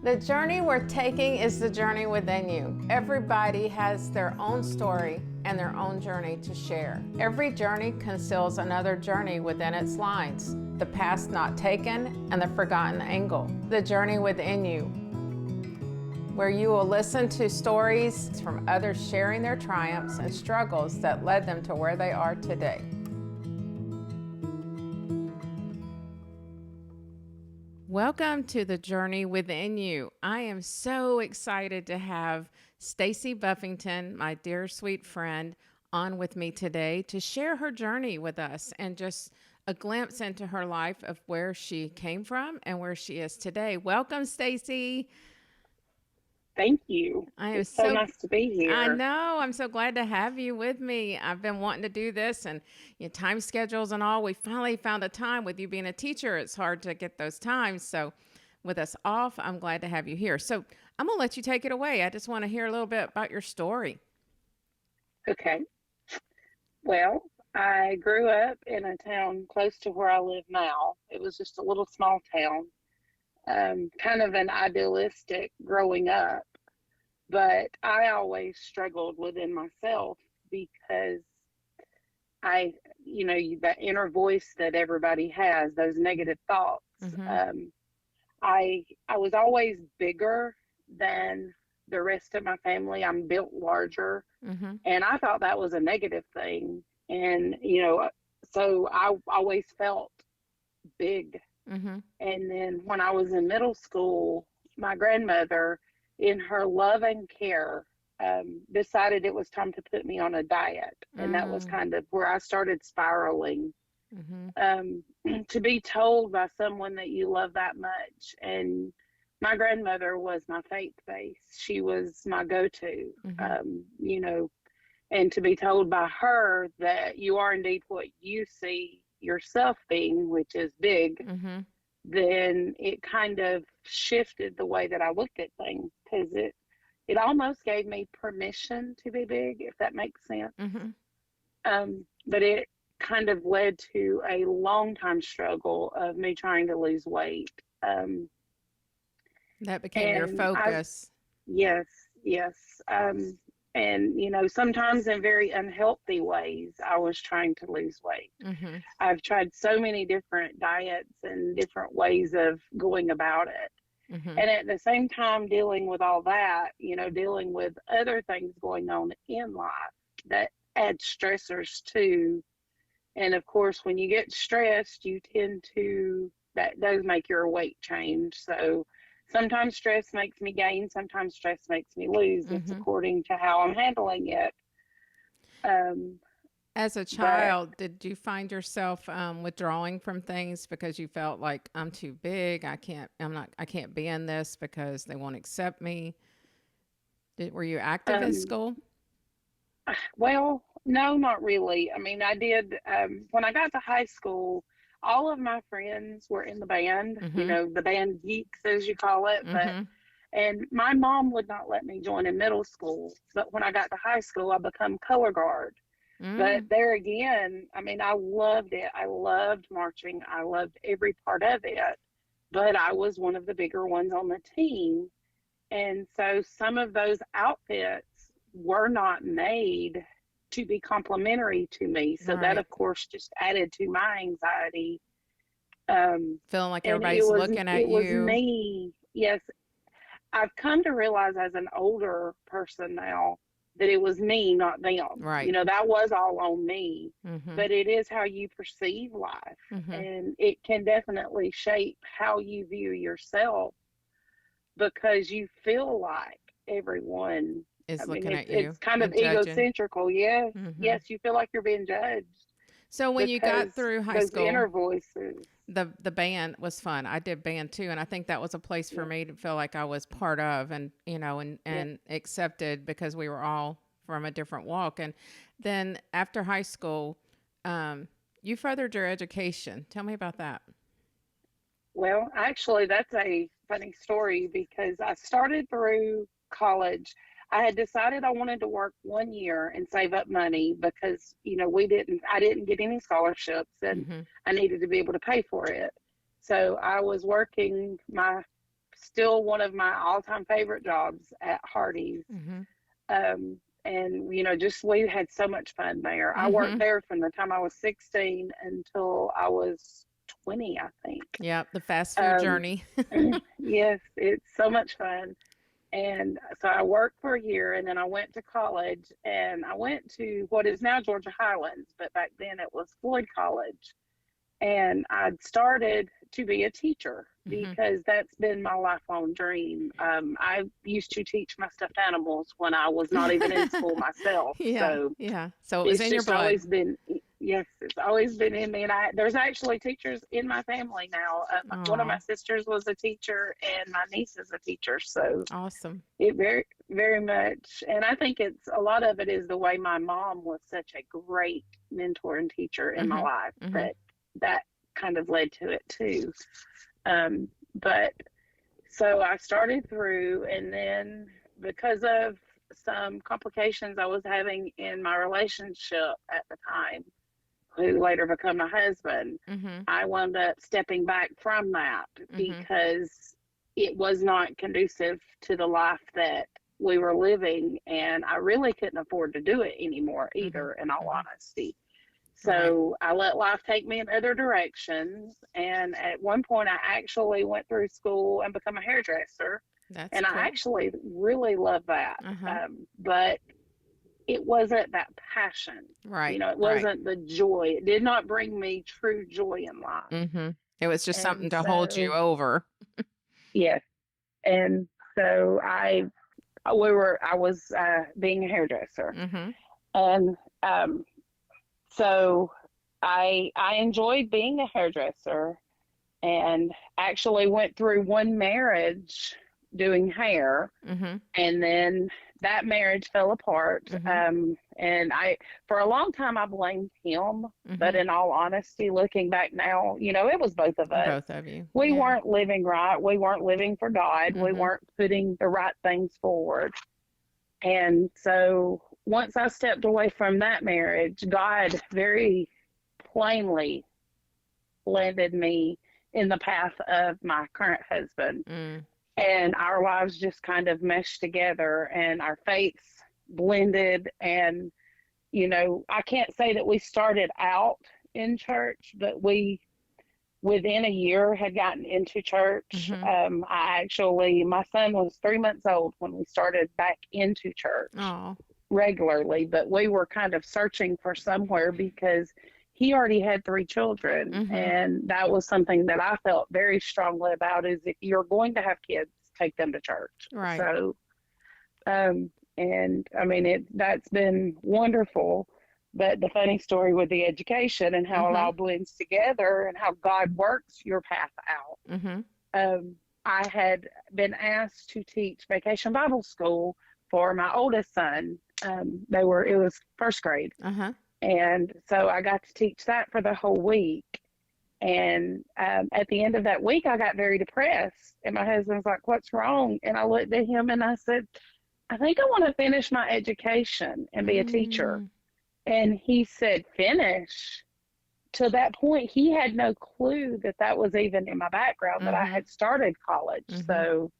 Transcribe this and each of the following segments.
The journey we're taking is the journey within you. Everybody has their own story and their own journey to share. Every journey conceals another journey within its lines, the path not taken and the forgotten angle. The journey within you, where you will listen to stories from others sharing their triumphs and struggles that led them to where they are today. Welcome to the journey within you. I am so excited to have Stacie Buffington, my dear sweet friend, on with me today to share her journey with us and just a glimpse into her life of where she came from and where she is today. Welcome, Stacie. Thank you. It's so nice to be here. I know. I'm so glad to have you with me. I've been wanting to do this and time schedules and all. We finally found a time. With you being a teacher, it's hard to get those times. So with us off, I'm glad to have you here. So I'm going to let you take it away. I just want to hear a little bit about your story. Okay. Well, I grew up in a town close to where I live now. It was just a little small town. Kind of an idealistic growing up, but I always struggled within myself because that inner voice that everybody has, those negative thoughts. Mm-hmm. I was always bigger than the rest of my family. I'm built larger, mm-hmm. and I thought that was a negative thing. And, so I always felt big. Mm-hmm. And then when I was in middle school, my grandmother, in her love and care, decided it was time to put me on a diet. And that was kind of where I started spiraling. Mm-hmm. To be told by someone that you love that much. And my grandmother was my faith base. She was my go-to, Mm-hmm. and to be told by her that you are indeed what you see yourself being, which is big, Mm-hmm. then it kind of shifted the way that I looked at things, because it almost gave me permission to be big, if that makes sense. Mm-hmm. But it kind of led to a long time struggle of me trying to lose weight. That became your focus. Yes. And, sometimes in very unhealthy ways, I was trying to lose weight. Mm-hmm. I've tried so many different diets and different ways of going about it. Mm-hmm. And at the same time, dealing with all that, dealing with other things going on in life that add stressors too. And of course, when you get stressed, that does make your weight change. So sometimes stress makes me gain, sometimes stress makes me lose. Mm-hmm. It's according to how I'm handling it. As a child, did you find yourself withdrawing from things because you felt like I'm too big? I can't be in this because they won't accept me. Were you active in school? Well, no, not really. I mean, I did, when I got to high school, all of my friends were in the band, Mm-hmm. the band geeks, as you call it. Mm-hmm. And my mom would not let me join in middle school. But when I got to high school, I became color guard. But there again, I mean, I loved it. I loved marching. I loved every part of it. But I was one of the bigger ones on the team. And so some of those outfits were not made to be complimentary to me. So that, of course, just added to my anxiety. Feeling like everybody's looking at you. It was me. Yes. I've come to realize as an older person now that it was me, not them. Right. That was all on me. Mm-hmm. But it is how you perceive life. Mm-hmm. And it can definitely shape how you view yourself, because you feel like everyone is looking at you. It's kind of egocentrical. Yes. Mm-hmm. Yes, you feel like you're being judged. So when you got through high school, those inner voices. The band was fun. I did band too, and I think that was a place for me to feel like I was part of, and accepted, because we were all from a different walk. And then after high school, you furthered your education. Tell me about that. Well, actually, that's a funny story, because I started through college. I had decided I wanted to work 1 year and save up money because, I didn't get any scholarships, and I needed to be able to pay for it. So I was working my still one of my all-time favorite jobs at Hardee's. Mm-hmm. And, you know, just we had so much fun there. I Mm-hmm. worked there from the time I was 16 until I was 20, I think. Yep, the fast food journey. Yes, it's so much fun. And so I worked for a year, and then I went to college, and I went to what is now Georgia Highlands, but back then it was Floyd College. And I'd started to be a teacher because that's been my lifelong dream. I used to teach my stuffed animals when I was not even in school myself. Yeah, yeah. So it was in your blood. Always been, yes, it's always been in me. And there's actually teachers in my family now. One of my sisters was a teacher, and my niece is a teacher. So awesome. It very, very much. And I think it's a lot of it is the way my mom was such a great mentor and teacher in my life that kind of led to it too. But so I started through, and then because of some complications I was having in my relationship at the time, who later became my husband, I wound up stepping back from that because it was not conducive to the life that we were living, and I really couldn't afford to do it anymore either, in all honesty. So I let life take me in other directions. And at one point, I actually went through school and become a hairdresser. That's and cool. I actually really love that. But it wasn't that passion. Right. You know, it wasn't the joy. It did not bring me true joy in life. It was just something to hold you over. Yes. And so I was being a hairdresser. And so I enjoyed being a hairdresser, and actually went through one marriage doing hair, and then that marriage fell apart. And for a long time, I blamed him, but in all honesty, looking back now, you know, it was both of us. Both of you. We weren't living right. We weren't living for God. We weren't putting the right things forward. And so once I stepped away from that marriage, God very plainly landed me in the path of my current husband. And our lives just kind of meshed together, and our faiths blended. And, you know, I can't say that we started out in church, but we, within a year, had gotten into church. My son was 3 months old when we started back into church regularly, but we were kind of searching for somewhere because he already had 3 children. And that was something that I felt very strongly about, is if you're going to have kids, take them to church. Right. So, and I mean, that's been wonderful. But the funny story with the education and how it all blends together and how God works your path out. I had been asked to teach Vacation Bible School for my oldest son. It was first grade. And so I got to teach that for the whole week. And at the end of that week, I got very depressed. And my husband was like, "What's wrong?" And I looked at him and I said, "I think I want to finish my education and be a teacher." And he said, "Finish?" To that point, he had no clue that that was even in my background, that I had started college. So,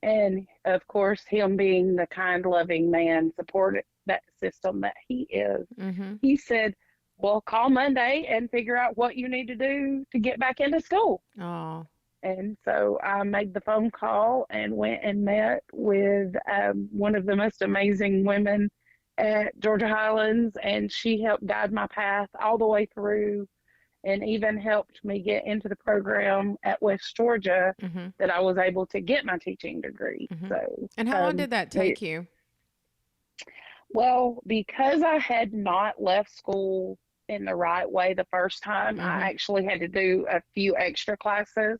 and of course, him being the kind, loving man, supported that system that he is. He said, "Well, call Monday and figure out what you need to do to get back into school." And so I made the phone call and went and met with one of the most amazing women at Georgia Highlands, and she helped guide my path all the way through, and even helped me get into the program at West Georgia that I was able to get my teaching degree. So, and how long did that take you? Well, because I had not left school in the right way the first time, I actually had to do a few extra classes.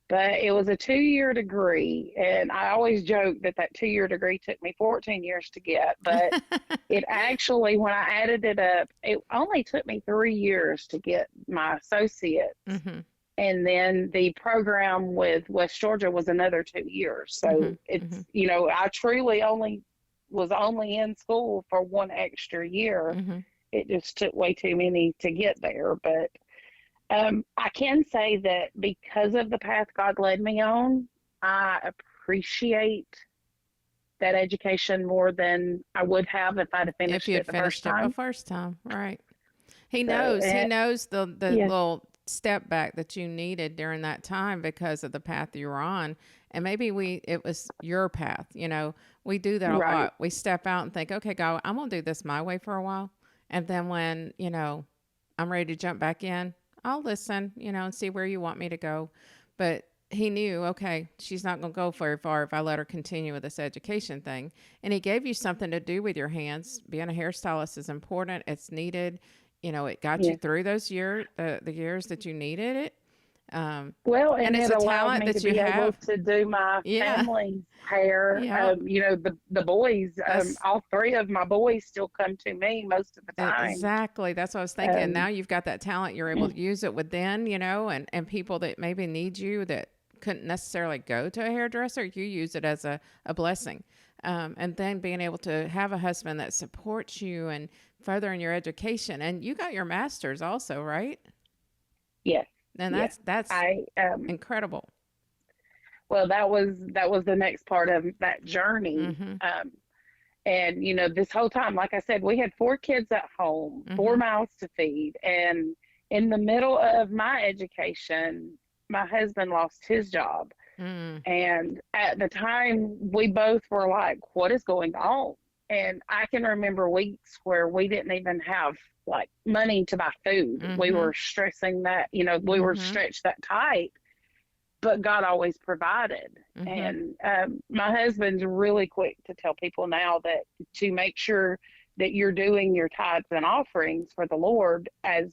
But it was a 2-year degree, and I always joke that 2-year degree took me 14 years to get. But it actually, when I added it up, it only took me 3 years to get my associate's. And then the program with West Georgia was another 2 years. So it's, you know, I truly was only in school for 1 extra year. It just took way too many to get there. But I can say that because of the path God led me on, I appreciate that education more than I would have if I'd have If finished you it had the first finished it the time. first time, right? So, He knows the yeah, little step back that you needed during that time because of the path you were on. And maybe it was your path. You know, we do that a right. lot. We step out and think, okay, God, I'm going to do this my way for a while. And then when, you know, I'm ready to jump back in, I'll listen, you know, and see where you want me to go. But he knew, okay, she's not going to go very far if I let her continue with this education thing. And he gave you something to do with your hands. Being a hairstylist is important. It's needed. You know, it got you Yeah. through those the years that you needed it. Um, Well, and and it's it a allowed talent me to that you be able have. to do my Yeah. family's hair. Yeah. The boys, That's all three of my boys still come to me most of the time. exactly. That's what I was thinking. Now Um, you've got that talent. You're able to use it within, you know, and people that maybe need you that couldn't necessarily go to a hairdresser, you use it as a blessing. And then being able to have a husband that supports you and furthering your education. And you got your master's also, right? yes, And yes. that's I incredible. Well, that was the next part of that journey. Mm-hmm. And this whole time, like I said, we had four kids at home, four Mm-hmm. mouths to feed, and in the middle of my education, my husband lost his job. Mm. And at the time, we both were like, what is going on? And I can remember weeks where we didn't even have like money to buy food. We Mm-hmm. were stressing that, we were Mm-hmm. stretched that tight, but God always provided. Mm-hmm. And my husband's really quick to tell people now that to make sure that you're doing your tithes and offerings for the Lord as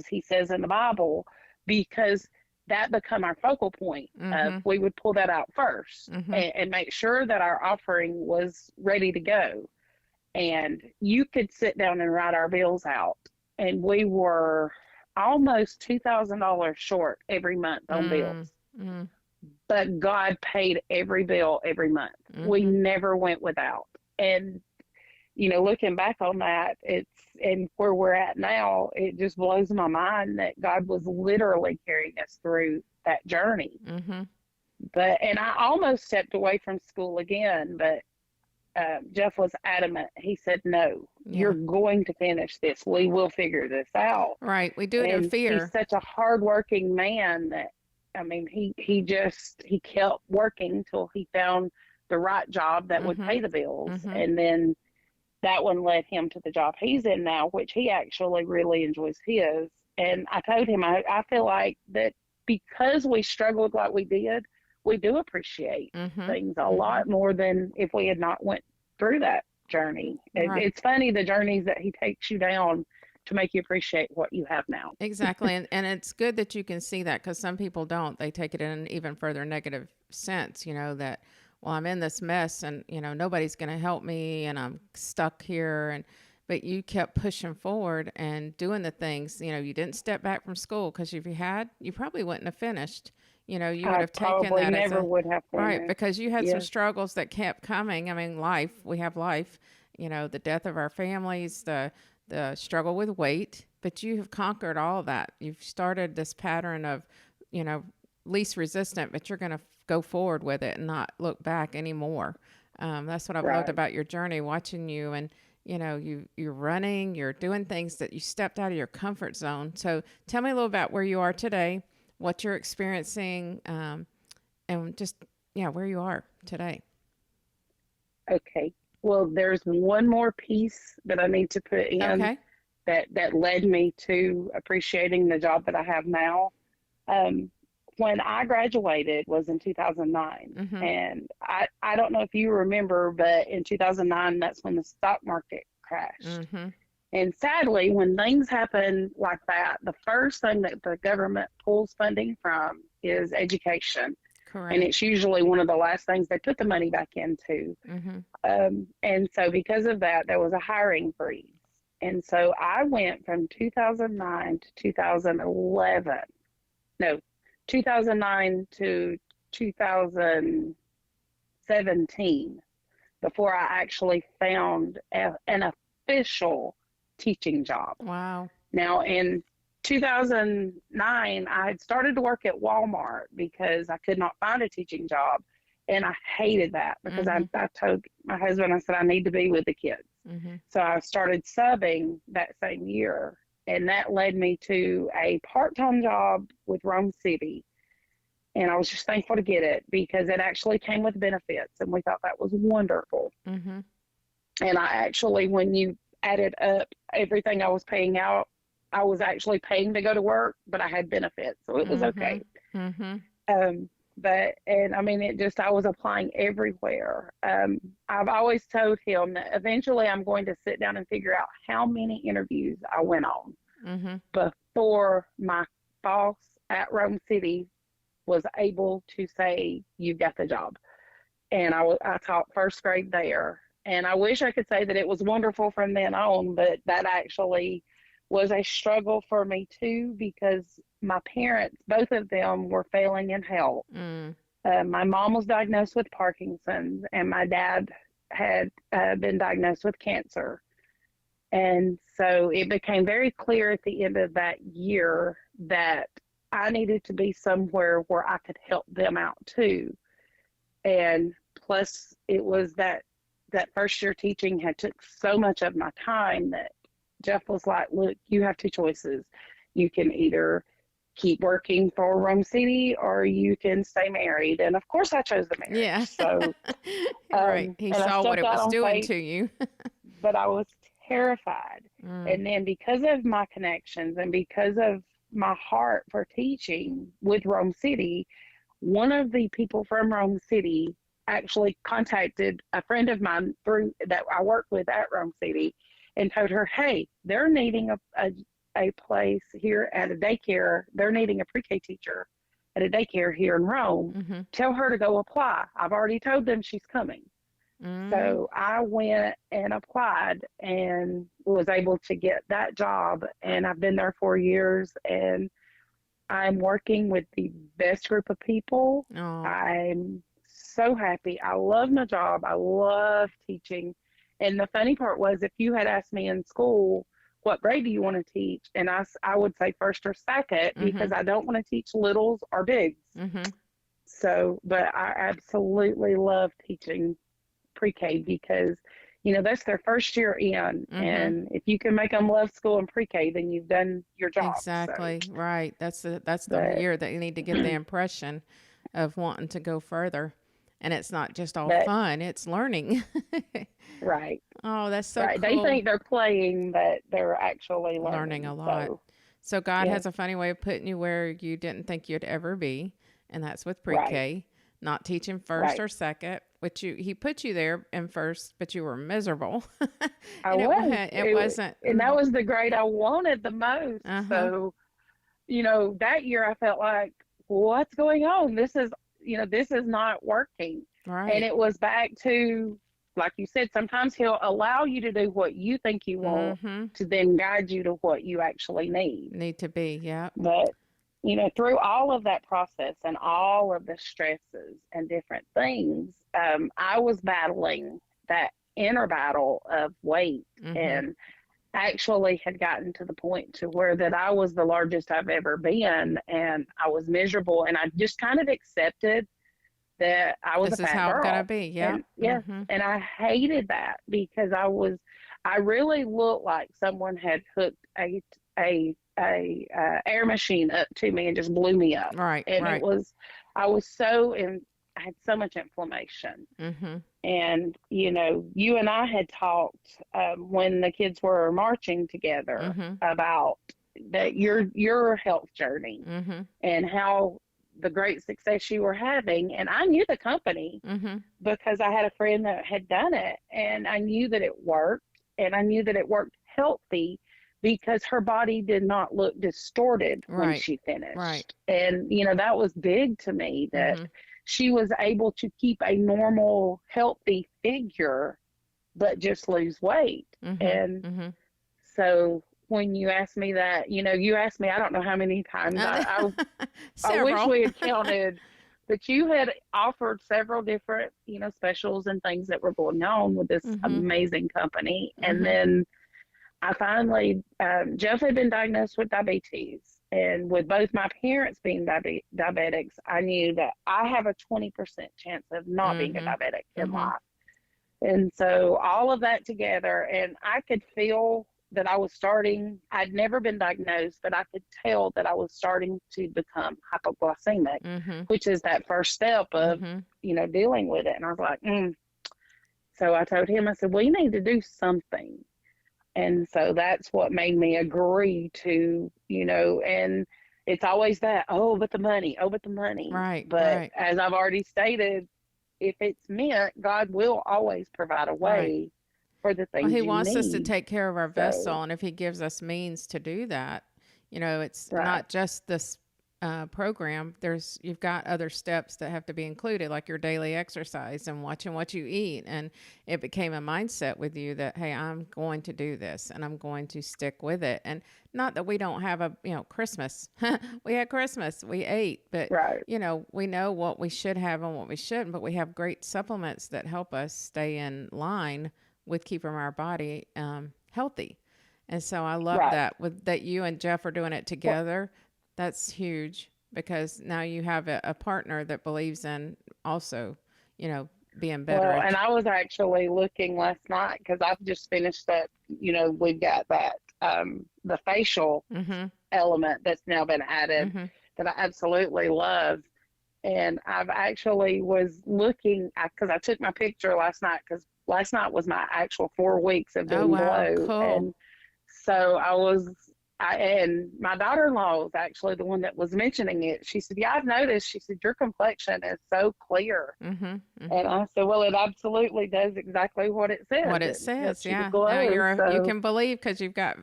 he says in the Bible, because that become our focal point. Mm-hmm. We would pull that out first Mm-hmm. and make sure that our offering was ready to go. And you could sit down and write our bills out, and we were almost $2,000 short every month on bills. Mm-hmm. But God paid every bill every month. We Mm-hmm. never went without. And looking back on that, and where we're at now, it just blows my mind that God was literally carrying us through that journey. Mm-hmm. And I almost stepped away from school again, but Jeff was adamant. He said, "No, Yeah. you're going to finish this. We will figure this out." Right. We do it in And fear. he's such a hardworking man that, I mean, he kept working till he found the right job that would Mm-hmm. pay the bills, Mm-hmm. and then that one led him to the job he's in now, which he actually really enjoys his. And I told him, I feel like that because we struggled like we did, we do appreciate Mm-hmm. things a Mm-hmm. lot more than if we had not went through that journey. Right. It's funny, the journeys that he takes you down to make you appreciate what you have now. Exactly. And it's good that you can see that because some people don't. They take it in an even further negative sense, you know, that, well, I'm in this mess and, you know, nobody's going to help me and I'm stuck here. But you kept pushing forward and doing the things, you know, you didn't step back from school because if you had, you probably wouldn't have finished. You know, you would I have taken probably that as never a, would have right, finished. because you had some Yeah, struggles that kept coming. I mean, we have life, you know, the death of our families, the struggle with weight, but you have conquered all of that. You've started this pattern of, you know, least resistant, but you're going to go forward with it and not look back anymore. That's what I've loved right. about your journey, watching you, and you know, you're running, you're doing things that you stepped out of your comfort zone. So tell me a little about where you are today, what you're experiencing, and just where you are today. Okay. Well, there's one more piece that I need to put in Okay. that led me to appreciating the job that I have now. When I graduated was in 2009. Mm-hmm. And I don't know if you remember, but in 2009, that's when the stock market crashed. Mm-hmm. And sadly, when things happen like that, the first thing that the government pulls funding from is education. Correct. And it's usually one of the last things they put the money back into. Mm-hmm. And so because of that, there was a hiring freeze. And so I went from 2009 to 2011. No, 2009 to 2017 before I actually found an official teaching job. Wow. Now, in 2009, I had started to work at Walmart because I could not find a teaching job. And I hated that because I told my husband, I said, I need to be with the kids. So I started subbing that same year. And that led me to a part-time job with Rome City. And I was just thankful to get it because it actually came with benefits. And we thought that was wonderful. And I actually, when you added up everything I was paying out, I was actually paying to go to work, but I had benefits. So it was okay. And I mean, I was applying everywhere. I've always told him that eventually I'm going to sit down and figure out how many interviews I went on before my boss at Rome City was able to say, you've got the job. And I taught first grade there. And I wish I could say that it was wonderful from then on, but that actually was a struggle for me too, because my parents, both of them, were failing in health. My mom was diagnosed with Parkinson's, and my dad had been diagnosed with cancer. And so it became very clear at the end of that year that I needed to be somewhere where I could help them out too. And plus, it was that first year teaching had took so much of my time that Jeff was like, look, you have two choices. You can either keep working for Rome City or you can stay married. And of course I chose the marriage. Yeah. So, right. He saw what it was doing to you. But I was terrified. And then because of my connections and because of my heart for teaching with Rome City, one of the people from Rome City actually contacted a friend of mine that I worked with at Rome City and told her, hey, they're needing a place here at a daycare. They're needing a pre-K teacher at a daycare here in Rome. Tell her to go apply. I've already told them she's coming. So I went and applied and was able to get that job. And I've been there 4 years, and I'm working with the best group of people. I'm so happy. I love my job. I love teaching. And the funny part was, if you had asked me in school, what grade do you want to teach? And I would say first or second, because I don't want to teach littles or bigs. So, but I absolutely love teaching pre-K because, that's their first year in. And if you can make them love school and pre-K, then you've done your job. Exactly. So. Right. That's the year that you need to get the impression of wanting to go further. And it's not just all fun, it's learning. Right. Oh, that's so right. cool. They think they're playing, but they're actually learning a lot. So God has a funny way of putting you where you didn't think you'd ever be. And that's with pre-K, not teaching first or second, which he put you there in first, but you were miserable. It wasn't. And that was the grade I wanted the most. So, that year I felt like, what's going on? This is not working. Right. And it was back to, like you said, sometimes he'll allow you to do what you think you want to then guide you to what you actually need to be. Yeah. But, through all of that process and all of the stresses and different things, I was battling that inner battle of weight and actually had gotten to the point to where that I was the largest I've ever been, and I was miserable, and I just kind of accepted that I was a fat girl. This is how it's gonna be. Yeah. And I hated that because I really looked like someone had hooked a air machine up to me and just blew me up. Right. And I had so much inflammation. And, you and I had talked when the kids were marching together about that your health journey and how the great success you were having. And I knew the company because I had a friend that had done it, and I knew that it worked, and I knew that it worked healthy because her body did not look distorted when she finished. Right. And, that was big to me that she was able to keep a normal, healthy figure, but just lose weight. And so when you asked me that, you asked me, I don't know how many times, I wish we had counted, but you had offered several different, specials and things that were going on with this amazing company. And then I finally, Jeff had been diagnosed with diabetes. And with both my parents being diabetics, I knew that I have a 20% chance of not being a diabetic in life. And so all of that together, and I could feel that I was starting, I'd never been diagnosed, but I could tell that I was starting to become hypoglycemic, which is that first step of, dealing with it. And I was like, So I told him, I said, well, you need to do something. And so that's what made me agree to, and it's always that, but the money. Right. But as I've already stated, if it's meant, God will always provide a way for the things He you wants need. us to take care of our vessel. And if he gives us means to do that, it's not just this program. You've got other steps that have to be included, like your daily exercise and watching what you eat. And it became a mindset with you that, hey, I'm going to do this and I'm going to stick with it. And not that we don't have Christmas. We had Christmas, we ate, but we know what we should have and what we shouldn't, but we have great supplements that help us stay in line with keeping our body healthy. And so I love that you and Jeff are doing it together. That's huge, because now you have a partner that believes in also, being better. Well, and I was actually looking last night because I've just finished that, we've got that, the facial element that's now been added that I absolutely love. And I've actually was looking, because I took my picture last night, because last night was my actual 4 weeks of doing Glow. Cool. And so and my daughter-in-law was actually the one that was mentioning it. She said, I've noticed. She said, your complexion is so clear. And I said, well, it absolutely does exactly what it says. What it says, yeah. Glow, you can believe because you've got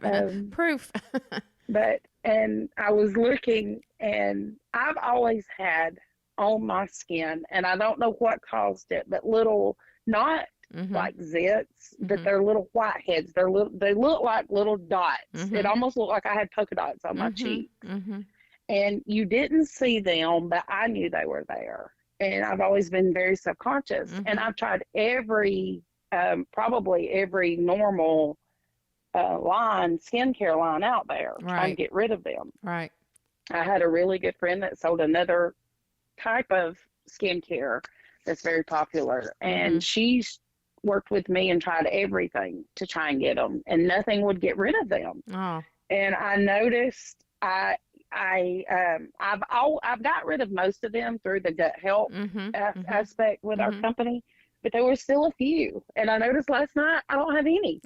proof. And I was looking, and I've always had on my skin, and I don't know what caused it, but little, not like zits, but they're little whiteheads. They look like little dots. It almost looked like I had polka dots on my cheeks. And you didn't see them, but I knew they were there. And I've always been very subconscious. And I've tried probably every normal skincare line out there, trying to get rid of them. Right. I had a really good friend that sold another type of skincare that's very popular, and she's worked with me and tried everything to try and get them, and nothing would get rid of them. And I noticed I've got rid of most of them through the gut health aspect with our company, but there were still a few. And I noticed last night I don't have any.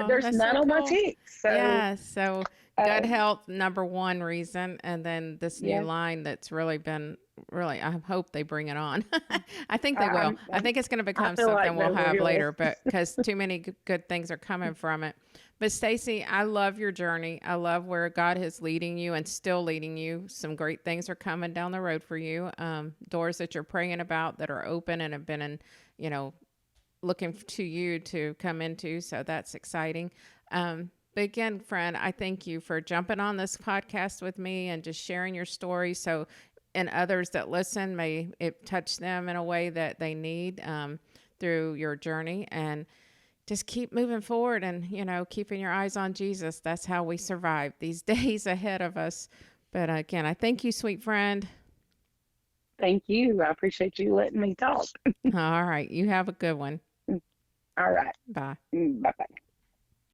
There's none on my cheeks. So gut health, number one reason, and then this new line that's really been I hope they bring it on. I think they will. I think it's going to become something like we'll have later, but because too many good things are coming from it. But Stacie, I love your journey. I love where God is leading you and still leading you. Some great things are coming down the road for you. Doors that you're praying about that are open and have been looking to you to come into. So that's exciting. But again, friend, I thank you for jumping on this podcast with me and just sharing your story. And others that listen, may it touch them in a way that they need through your journey. And just keep moving forward and, keeping your eyes on Jesus. That's how we survive these days ahead of us. But again, I thank you, sweet friend. Thank you. I appreciate you letting me talk. All right. You have a good one. All right. Bye. Bye-bye.